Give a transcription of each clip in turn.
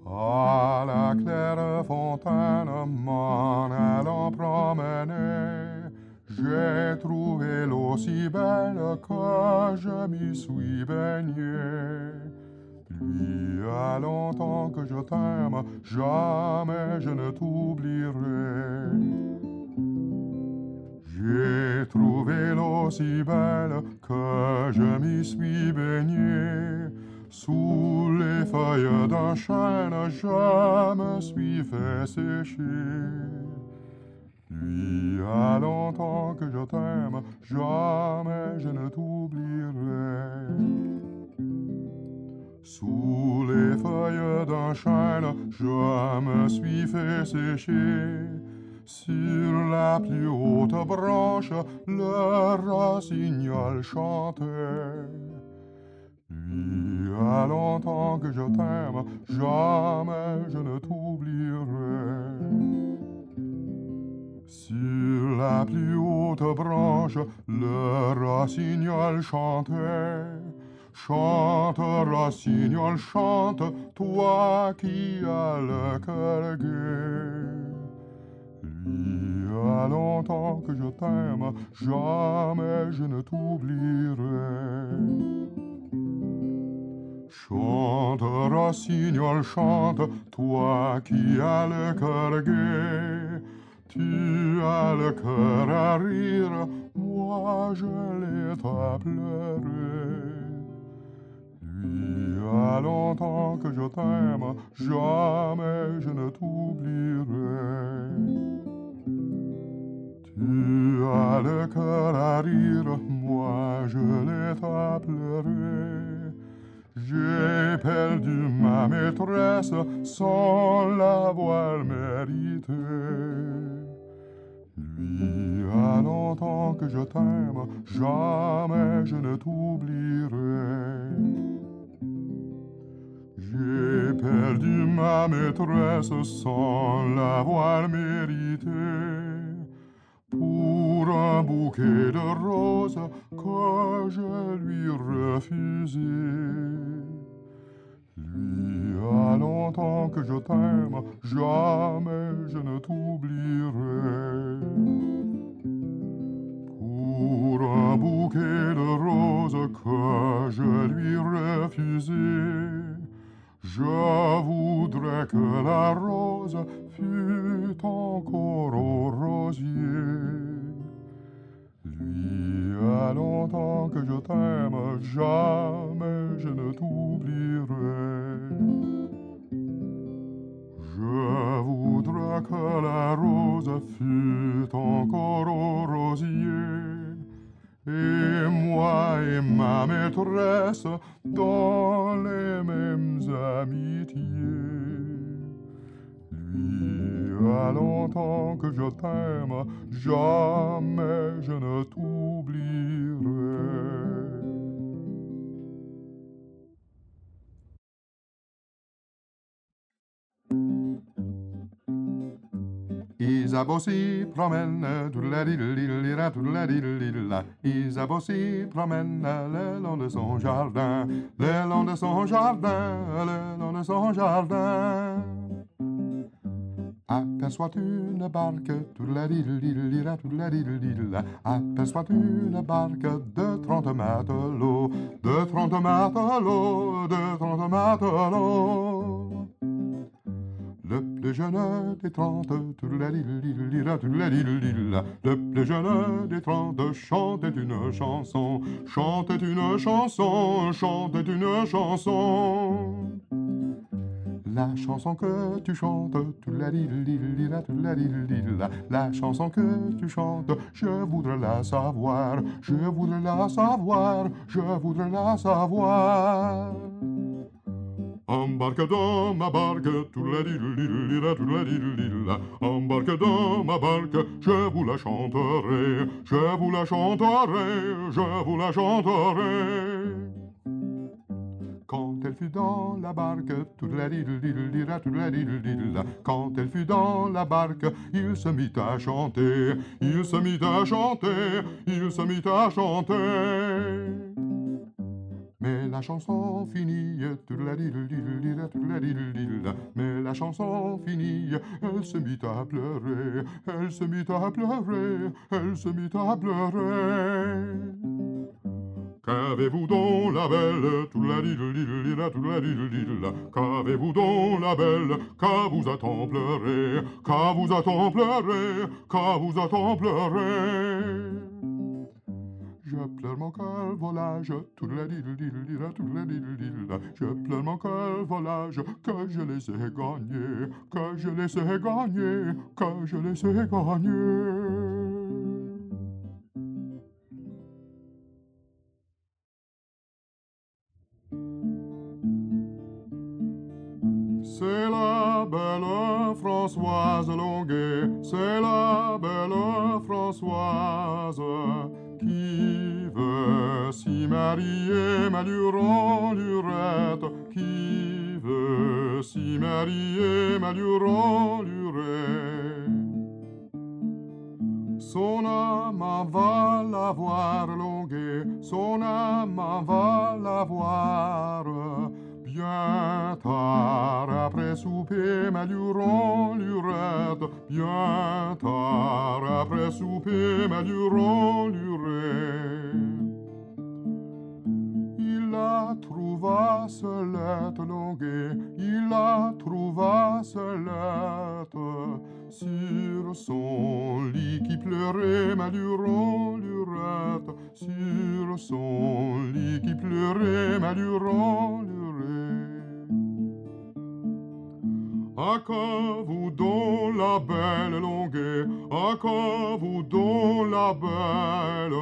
À la claire fontaine, m'en allant promener, j'ai trouvé l'eau si belle que je m'y suis baigné. Il y a longtemps que je t'aime, jamais je ne t'oublierai. J'ai trouvé l'eau si belle que je m'y suis baigné. Sous les feuilles d'un chêne, je me suis fait sécher. Il y a longtemps que je t'aime, jamais je ne t'oublierai. Sous les feuilles d'un chêne, je me suis fait sécher. Sur la plus haute branche, le rossignol chantait. Il y a longtemps que je t'aime, jamais je ne t'oublierai. Sur la plus haute branche, le rossignol chantait. Chante, rossignol, chante, toi qui as le cœur gai. Il y a longtemps que je t'aime, jamais je ne t'oublierai. Chante, rossignol, chante, toi qui as le cœur gai. Tu as le cœur à rire, moi je l'ai à pleurer. Il y a longtemps que je t'aime, jamais je ne t'oublierai. Tu as le cœur à rire, moi je l'ai à pleurer. J'ai perdu ma maîtresse sans l'avoir méritée. Il y a longtemps que je t'aime, jamais je ne t'oublierai. J'ai perdu ma maîtresse sans l'avoir méritée. Pour un bouquet de roses que je lui refusais. Il y a longtemps que je t'aime, jamais je ne t'oublierai. Pour un bouquet de roses que je lui refusais, je voudrais que la rose fût encore au rosier. Il y a longtemps que je t'aime, jamais je ne t'oublierai. Je voudrais que la rose fût encore au rosier. Et moi et ma maîtresse dans les mêmes amitiés. Il y a longtemps que je t'aime, jamais je ne t'oublierai. Isabeau s'y promène, toudla-di-li-li-la, toudla-di-li-li-la. Isabeau s'y promène le long de son jardin, le long de son jardin, le long de son jardin. Aperçoit une barque, toudla-di-li-li-la, toudla-di-li-li-la. Aperçoit une barque de 30 matelots, de 30 matelots, de 30 matelots. Le plus jeune des 30, le plus jeune des 30 chantait une chanson, chantait une chanson, chantait une chanson. La chanson que tu chantes, la chanson que tu chantes, je voudrais la savoir, je voudrais la savoir, je voudrais la savoir. Embarque dans ma barque, embarque dans ma barque, je vous la chanterai, je vous la chanterai, je vous la chanterai. Quand elle fut dans la barque, quand elle fut dans la barque, il se mit à chanter, il se mit à chanter, il se mit à chanter. la chanson finit, toudla-diddle-diddle-dida, toudla-diddle-diddle-da. Mais la chanson finie, elle se mit à pleurer, elle se mit à pleurer, elle se mit à pleurer. Qu'avez-vous donc la belle, toudla-diddle-diddle-dida, toudla-diddle-diddle-da. Qu'avez-vous donc la belle, qu'a vous a-t-on pleuré, qu'a vous a-t-on pleuré, qu'a vous a-t-on pleuré. Je pleure mon cœur volage, toudla-diddle-diddle-dida, toudla-diddle-diddle-da. Je pleure mon cœur volage, que je les ai gagnés, que je les ai gagnés, que je les ai gagnés. C'est la belle Françoise Longuet, c'est la belle Françoise qui veut s'y marier, Maluron-Lurette, qui veut s'y marier, Maluron-Lurette. Son amant va la voir, Longuet, son amant va la voir. Bien tard après souper, Maluron-Lurette, bien tard après souper, Maluron-Lurette. Il la trouva seulette, Longuet, il la trouva seulette, sur son lit qui pleurait, Maluron-Lurette, sur son lit qui pleurait, Maluron-Lurette. À quand vous donc la belle, Longuet, à quand vous donc la belle,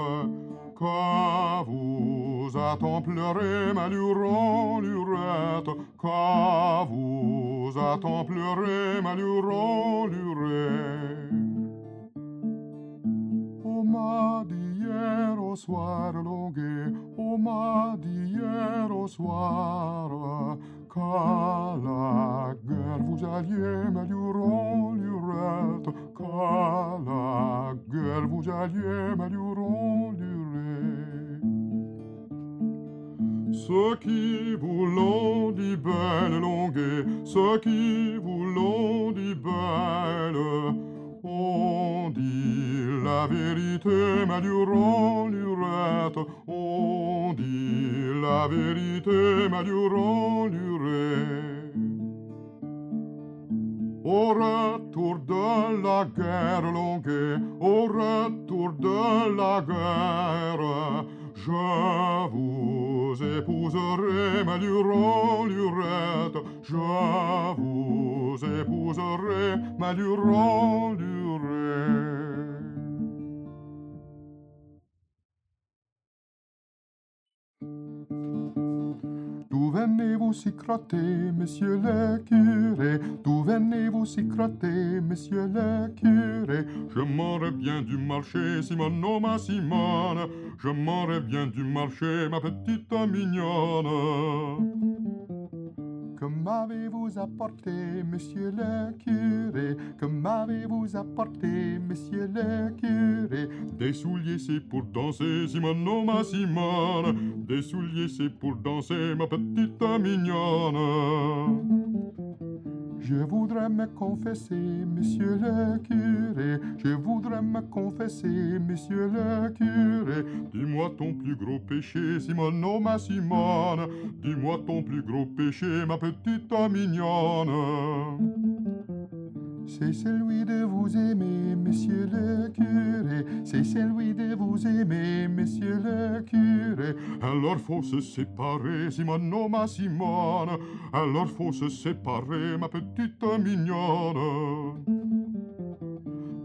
qu'a vous a-t-on pleuré, Maluron-Lurette, qu'a vous a-t-on pleuré, Maluron-Lurette. On m'a dit hier au soir, Longuet, on m'a dit hier au soir, qu'à la guerre vous alliez, Maluron-Lurette, qu'à la guerre vous alliez, Maluron-Lurette. Ceux qui vous l'ont dit belle, Longuet, ceux qui vous l'ont dit belle, on dit la vérité, Maluron-Lurette, on dit la vérité, Maluron-Lurette. Au retour de la guerre, Longuet, au retour de la guerre, je vous épouserai, Maluron-Lurette, je vous épouserai, Maluron-Lurette. D'où venez-vous s'y crotter, monsieur le curé? D'où venez-vous s'y crotter, monsieur le curé? Je m'en reviens du marché, Simone, oh ma Simone. Je m'en reviens du marché, ma petite mignonne. Que m'avez-vous apporté, monsieur le curé? Que m'avez-vous apporté, monsieur le curé? Des souliers, c'est pour danser, Simone, oh ma Simone. Des souliers, c'est pour danser, ma petite mignonne. Je voudrais me confesser, monsieur le curé. Je voudrais me confesser, monsieur le curé. Dis-moi ton plus gros péché, Simone, oh ma Simone. Dis-moi ton plus gros péché, ma petite mignonne. C'est celui de vous aimer, monsieur le curé. C'est celui de vous aimer, monsieur le curé. Alors faut se séparer, Simone, oh ma Simone. Alors faut se séparer, ma petite mignonne.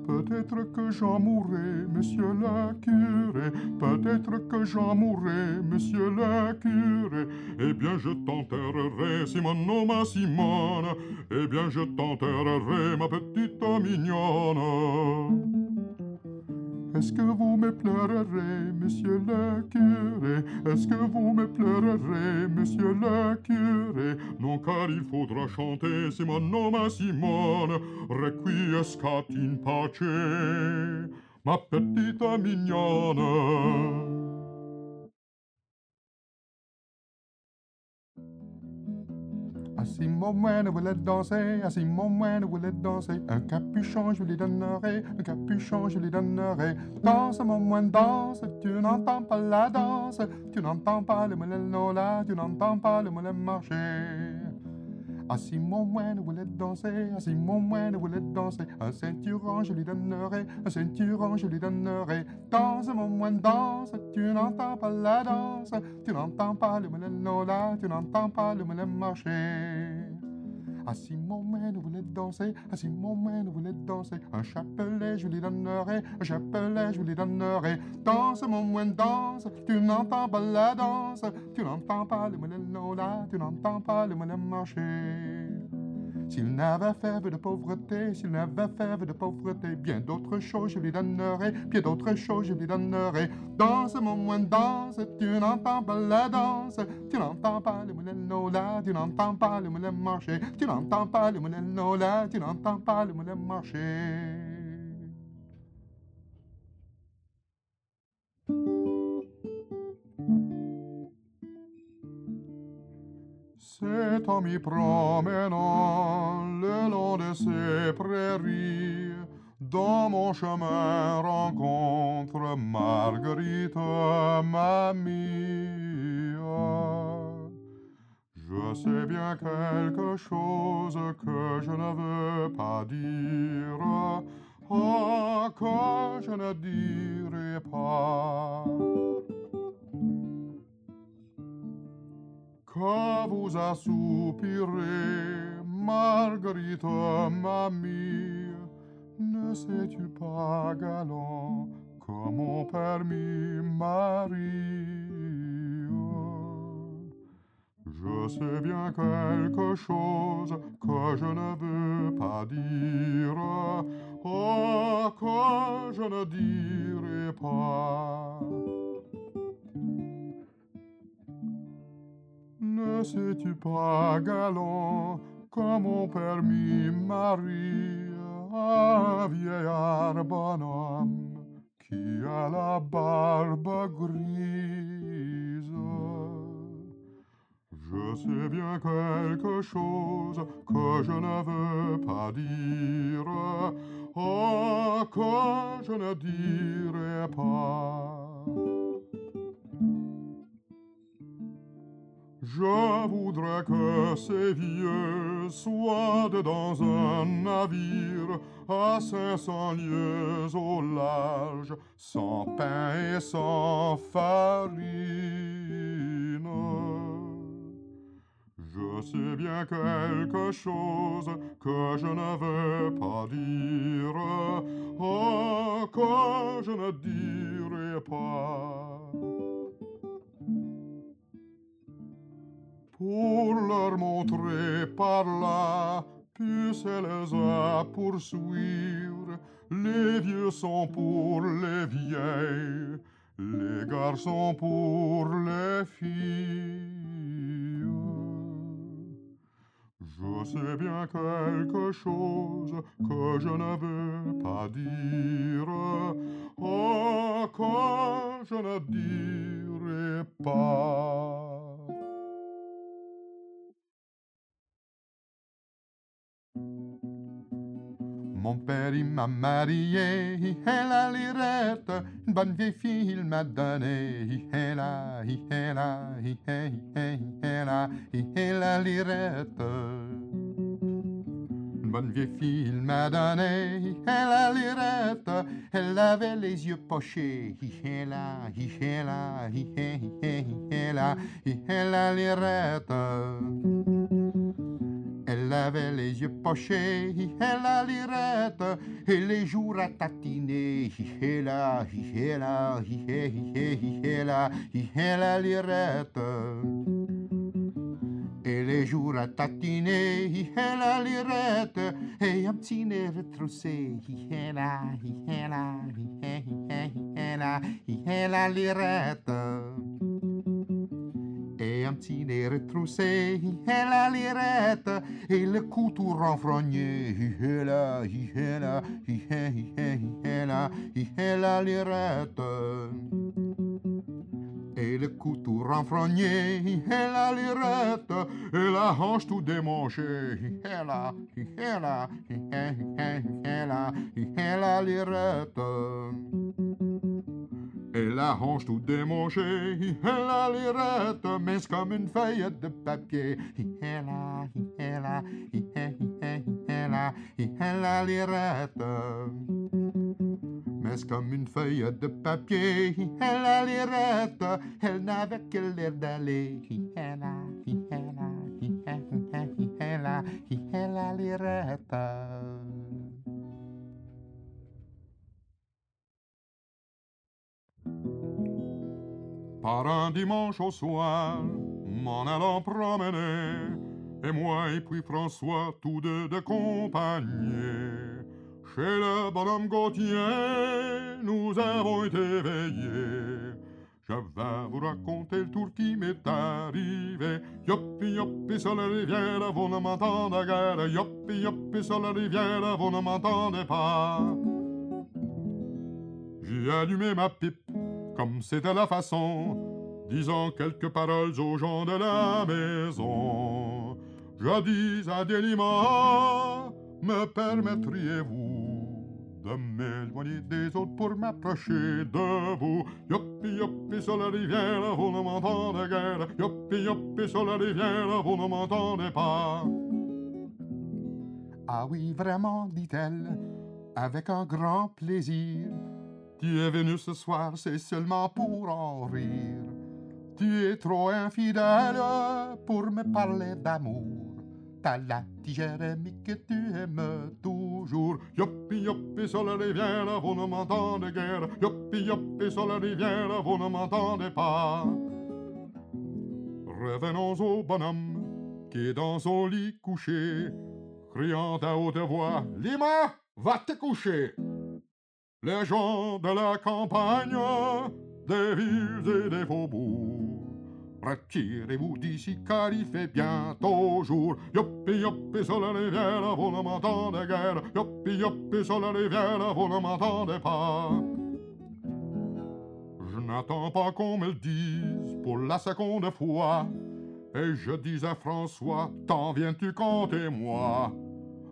Peut-être que j'en mourrai, monsieur le curé. Peut-être que j'en mourrai, monsieur le curé. Eh bien je t'enterrerai, Simone, oh ma Simone. Eh bien je t'enterrerai, ma petite mignonne. Est-ce que vous me pleurerez, monsieur le curé? Est-ce que vous me pleurerez, monsieur le curé? Non, car il faudra chanter, Simone, oh ma Simone, requiescat in pace, ma petite mignonne. si mon moine voulait danser, si mon moine voulait danser, un capuchon je lui donnerai, un capuchon je lui donnerai. Danse mon moine, danse, tu n'entends pas la danse, tu n'entends pas le moulin là, tu n'entends pas le moulin marcher. Ah si mon moine voulait danser, ah si mon moine voulait danser, un ceinturon je lui donnerai, un ceinturon je lui donnerai. Danse mon moine, danse, tu n'entends pas la danse, tu n'entends pas le moulin là, tu n'entends pas le moulin marcher. Ah si mon moine voulait danser, ah si mon moine voulait danser, un chapelet je lui donnerai, un chapelet je lui donnerai. Danse mon moine, danse, tu n'entends pas la danse, tu n'entends pas le moulin là, tu n'entends pas le moulin marcher. S'il n'avait fève de pauvreté, s'il n'avait fève de pauvreté, bien d'autres choses je lui donnerai, bien d'autres choses je lui donnerai. Danse mon moine, danse, tu n'entends pas la danse, tu n'entends pas le moulin là, tu n'entends pas le moulin marcher, tu n'entends pas le moulin là, tu n'entends pas le moulin marcher. C'est en m'y promenant le long de ces prairies, dans mon chemin rencontre Marguerite, mamie. Je sais bien quelque chose que je ne veux pas dire, que je ne dirai pas. Que vous a soupiré, Marguerite, mamie, ne sais-tu pas, galant, que mon permis Marie? Je sais bien quelque chose que je ne veux pas dire, que je ne dirai pas. Ne sais-tu pas, galant, que mon permis Marie, un vieillard bonhomme qui a la barbe grise? Je sais bien quelque chose que je ne veux pas dire, que je ne dirai pas. Je voudrais que ces vieux soient dans un navire à 500 lieues au large, sans pain et sans farine. Je sais bien quelque chose que je ne veux pas dire, que je ne dirai pas. Pour leur montrer par là, puissent-les à poursuivre. Les vieux sont pour les vieilles, les garçons pour les filles. Je sais bien quelque chose que je ne veux pas dire, que je ne dirai pas. Mon père, il m'a marié, et la lirette, une bonne vieille fille, il m'a donné, et la lirette. Une bonne vieille fille, il m'a donné, et la lirette, elle avait les yeux pochés, et la lirette. Elle avait les yeux pochés, et la lirette, et les joues ratatinées, et la lirette. Et les joues ratatinées, et la lirette, et un petit nez retroussé, et la lirette. Et un petit nez retroussé, et la lirette, et le cou tout renfrogné, et la lirette. et le cou tout renfrogné, et la lirette, et la hanche tout démanchée, et la lirette. Et la hanche tout démanchée, et la lirette, mince comme une feuille de papier, et la lirette. Mince comme une feuille de papier, la lirette, elle n'avait que l'air d'aller, la lirette. Par un dimanche au soir, m'en allant promener, et moi et puis François, tous deux de compagnie. Chez le bonhomme Gauthier, nous avons été veillés. Je vais vous raconter le tour qui m'est arrivé. Yoppi, yoppi, sur la rivière, vous ne m'entendez guère. Yoppi, yoppi, sur la rivière, vous ne m'entendez pas. J'ai allumé ma pipe, comme c'était la façon, disant quelques paroles aux gens de la maison. Je dis à Delima, me permettriez-vous de m'éloigner des autres pour m'approcher de vous? Yoppi, yoppi, sur la rivière, vous ne m'entendez guère. Yoppi, yoppi, sur la rivière, vous ne m'entendez pas. Ah oui, vraiment, dit-elle, avec un grand plaisir. Tu es venu ce soir, c'est seulement pour en rire. Tu es trop infidèle pour me parler d'amour. T'as la Jérémie que tu aimes toujours. Yoppi, yoppi, sur la rivière, vous ne m'entendez guère. Yoppi, yoppi, sur la rivière, vous ne m'entendez pas. Revenons au bonhomme qui est dans son lit couché, criant à haute voix, Lima, va te coucher. Les gens de la campagne, des villes et des faubourgs, retirez-vous d'ici car il fait bientôt jour. Yoppi, yoppi, sur la rivière, vous ne m'entendez guère. Yoppi, yoppi, sur la rivière, vous ne m'entendez pas. Je n'attends pas qu'on me le dise pour la seconde fois, et je dis à François, t'en viens-tu compter moi?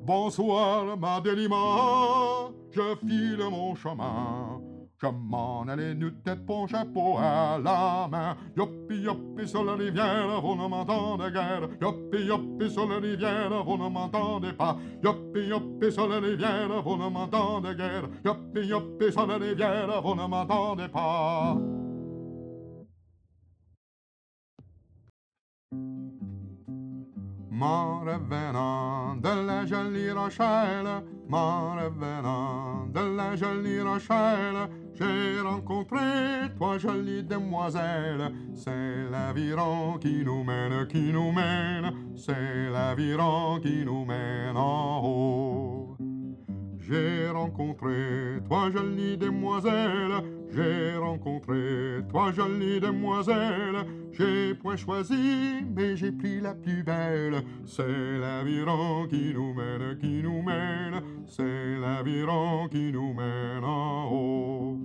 Bonsoir, ma Delima, je file mon chemin. Je m'en allais nu tête pour chapeau à la main. Yoppi, yoppi, sur la rivière, vous ne m'entendez guère. Yoppi, yoppi, sur la rivière, vous ne m'entendez pas. Yoppi, yoppi, sur la rivière, vous ne m'entendez guère. Yoppi, yoppi, sur la rivière, vous ne m'entendez pas. M'en revenant de la jolie Rochelle, m'en revenant de la jolie Rochelle, j'ai rencontré trois jolies demoiselles. C'est l'aviron qui nous mène, c'est l'aviron qui nous mène en haut. J'ai rencontré trois jolies demoiselles, j'ai rencontré trois jolies demoiselles. J'ai point choisi, mais j'ai pris la plus belle. C'est l'aviron qui nous mène, c'est l'aviron qui nous mène en haut.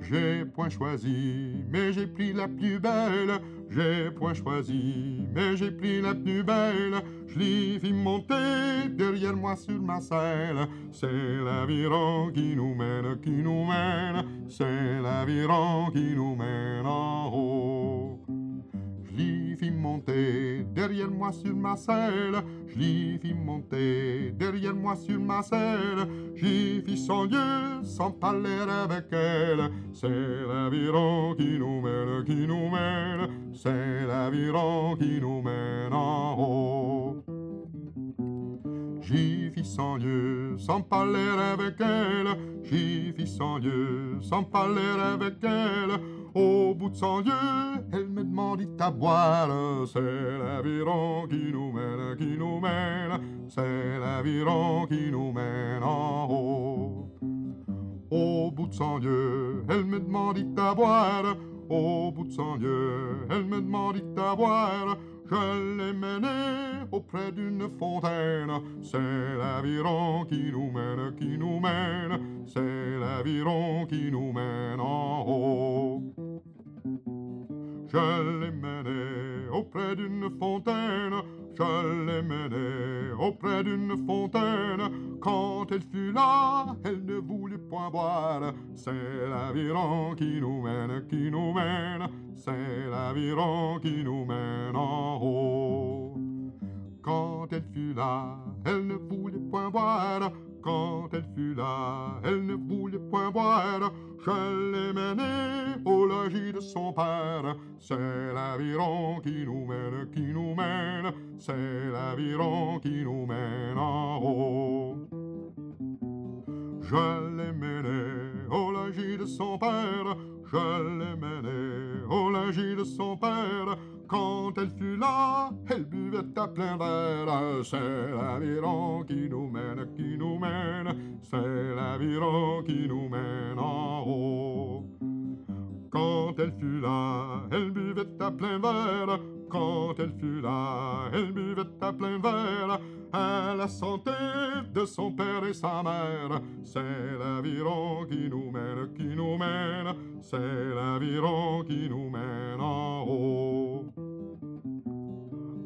J'ai point choisi, mais j'ai pris la plus belle. J'ai point choisi, mais j'ai pris la plus belle. Je l'y vis monter derrière moi sur ma selle. C'est l'aviron qui nous mène, c'est l'aviron qui nous mène en haut. Je l'y vis monter derrière moi sur ma selle. Je l'y vis monter derrière moi sur ma selle. J'y vis sans lieu, sans parler avec elle. C'est l'aviron qui nous mène, c'est l'aviron qui nous mène en haut. J'y vis sans lieu, sans parler avec elle. J'y vis sans lieu, sans parler avec elle. Au bout de 100 lieues, elle me demandit à boire. C'est l'aviron qui nous mène, c'est l'aviron qui nous mène en haut. Au bout de 100 lieues, elle me demandit à boire. Au bout de 100 lieues, elle me demandit à boire. Je l'ai menée auprès d'une fontaine. C'est l'aviron qui nous mène, c'est l'aviron qui nous mène en haut. je l'ai menée auprès d'une fontaine, je l'ai menée auprès d'une fontaine. Quand elle fut là, elle ne voulut point boire. C'est l'aviron qui nous mène, c'est l'aviron qui nous mène en haut. Quand elle fut là, elle ne voulait point boire. Quand elle fut là, elle ne voulait point boire. Je l'ai menée au logis de son père. C'est l'aviron qui nous mène, c'est l'aviron qui nous mène en haut. Je l'ai menée au logis de son père. Je l'ai menée au logis de son père. Quand elle fut là, elle buvait à plein verre. C'est l'aviron qui nous mène, c'est l'aviron qui nous mène en haut. Quand elle fut là, elle buvait à plein verre. Quand elle fut là, elle buvait à plein verre. À la santé de son père et sa mère. C'est l'aviron qui nous mène, c'est l'aviron qui nous mène en haut.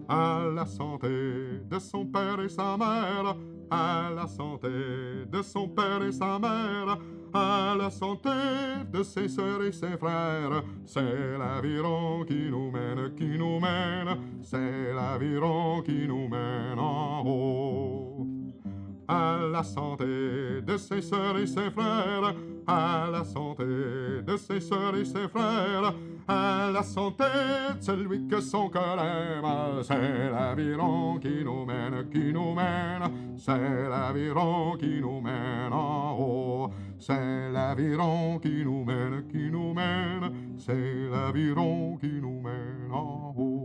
À la santé de son père et sa mère, à la santé de son père et sa mère, à la santé de ses sœurs et ses frères. C'est l'aviron qui nous mène, c'est l'aviron qui nous mène en haut. À la santé de ses sœurs et ses frères, à la santé de ses sœurs et ses frères, à la santé de celui que son cœur aime. C'est l'aviron qui nous mène, c'est l'aviron qui nous mène en haut. C'est l'aviron qui nous mène, c'est l'aviron qui nous mène en haut.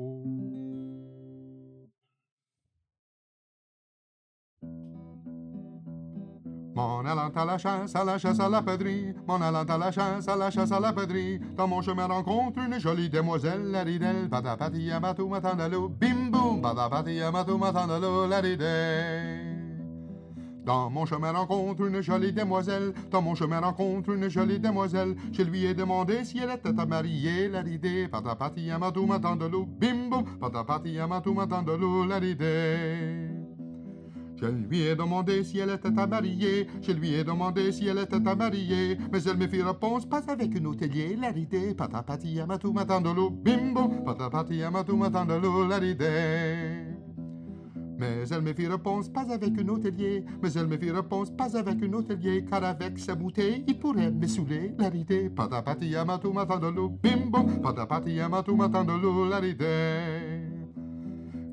M'en allant à la chasse, à la pèderie, m'en allant à la chasse, à la pèderie, dans mon chemin rencontre une jolie demoiselle, la ridelle, patapati yamatou matandalo, bim boum, patapati yamatou matandalo, la ridelle. Dans mon chemin rencontre une jolie demoiselle, dans mon chemin rencontre une jolie demoiselle, je lui ai demandé si elle était à marier, la ridée, patapati yamatou matandalo, bim boum, patapati yamatou matandalo, la ridée. Je lui ai demandé si elle était à marier, je lui ai demandé si elle était à marier, mais elle me fit réponse, pas avec une hôtelier, la ridée, patapati yamatou matandolo, bimbo, patapati yamatou matandolo, la ridée. Mais elle me fit réponse, pas avec une hôtelier, mais elle me fit réponse, pas avec une hôtelier, car avec sa bouteille, il pourrait me saouler, la ridée, patapati yamatou matandolo, bimbo, patapati yamatou matandolo, la ridée.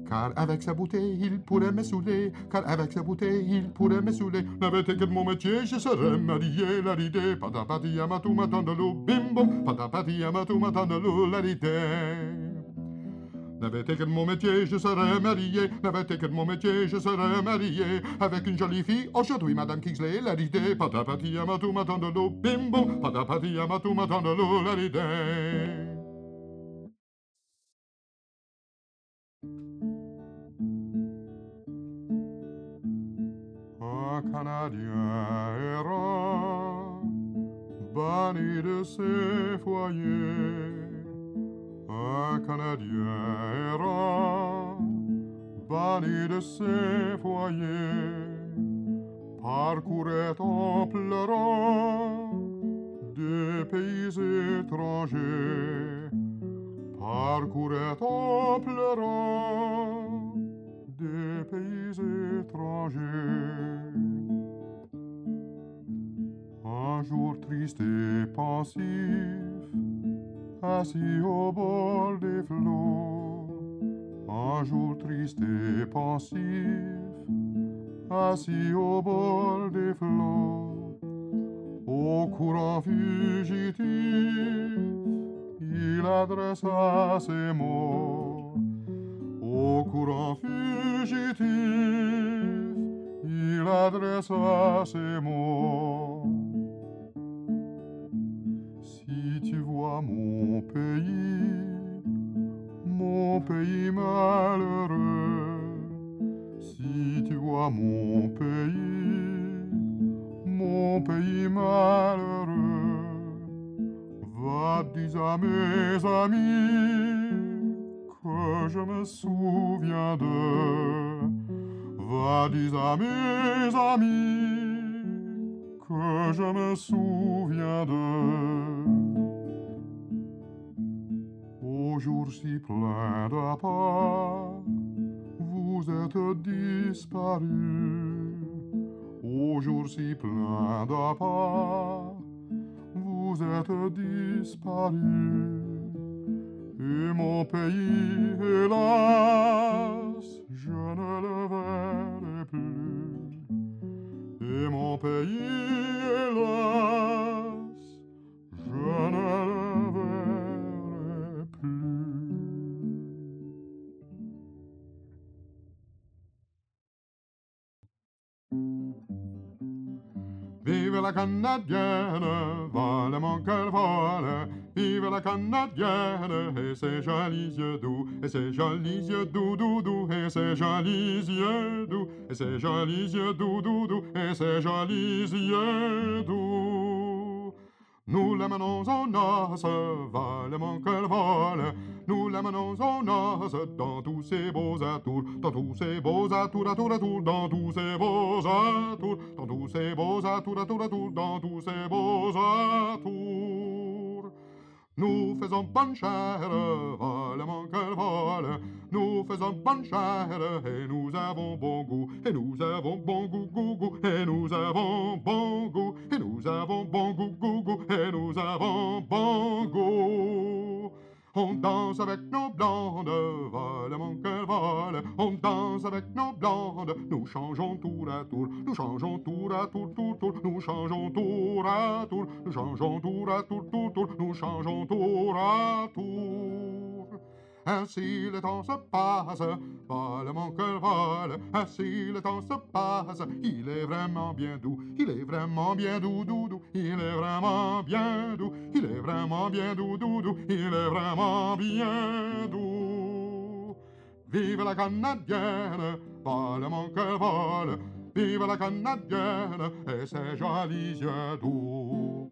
Car avec sa bouteille, il pourrait me saouler. Car avec sa bouteille, il pourrait me saouler. N'avait été que de mon métier, je serais marié, la ridée. Patapati yamatou matandolo, bimbo. Patapati yamatou matandolo, la ridée. N'avait été que de mon métier, je serais marié. N'avait été que de mon métier, je serais marié. Avec une jolie fille, aujourd'hui, Madame Kingsley, la ridée. Patapati yamatou matandolo, bimbo. Patapati yamatou matandolo, la ridée. Un Canadien errant, banni de ses foyers. Un Canadien errant, banni de ses foyers, parcourait en pleurant des pays étrangers, parcourait en pleurant des pays étrangers. Un jour triste et pensif, assis au bord des flots. Un jour triste et pensif, assis au bord des flots. Au courant fugitif, il adressa ses mots. Au courant fugitif, il adressa ses mots. Si tu vois mon pays malheureux, si tu vois mon pays malheureux, va dis à mes amis que je me souviens de. Va, dis à mes amis que je me souviens de. Au jour si plein d'appât, vous êtes disparus. Au jour si plein d'appât, vous êtes disparus. Et mon pays, hélas, je ne le verrai plus. Et mon pays, hélas, je ne le verrai plus. Vive la Canadienne, vole qu'elle vole. Vive la Canadienne, et ses jolis yeux doux, et ses jolis yeux doux, doux, doux, et ses jolis yeux doux, et ses jolis yeux doux, doux, doux, et ses jolis yeux doux. Nous l'amenons aux noces, vole qu'elle vole. Nous l'amenons aux noces dans tous ces beaux atours, dans tous ces beaux atours, atours, atours, dans tous ces beaux atours, dans tous ces beaux atours, atours, atours, dans tous ces beaux atours. Nous faisons bonne chère, vole qu'elle vole. Nous faisons bonne chère, et nous avons bon goût, et nous avons bon goût, goût, goût, et nous avons bon goût, et nous avons bon goût, goût, goût, et nous avons bon goût. On danse avec nos blondes, vole qu'elle vole. On danse avec nos blondes, nous changeons tour à tour, nous changeons tour à tour, tour, tour, nous changeons tour à tour, nous changeons tour à tour, tour, tour, nous changeons tour à tour. Ainsi le temps se passe, vole qu'elle vole. Ainsi le temps se passe, il est vraiment bien doux, il est vraiment bien doux, doux, doux, il est vraiment bien doux, il est vraiment bien doux, doux, doux, il est vraiment bien doux. Vive la Canadienne, vole qu'elle vole. Vive la Canadienne et ses jolis yeux doux.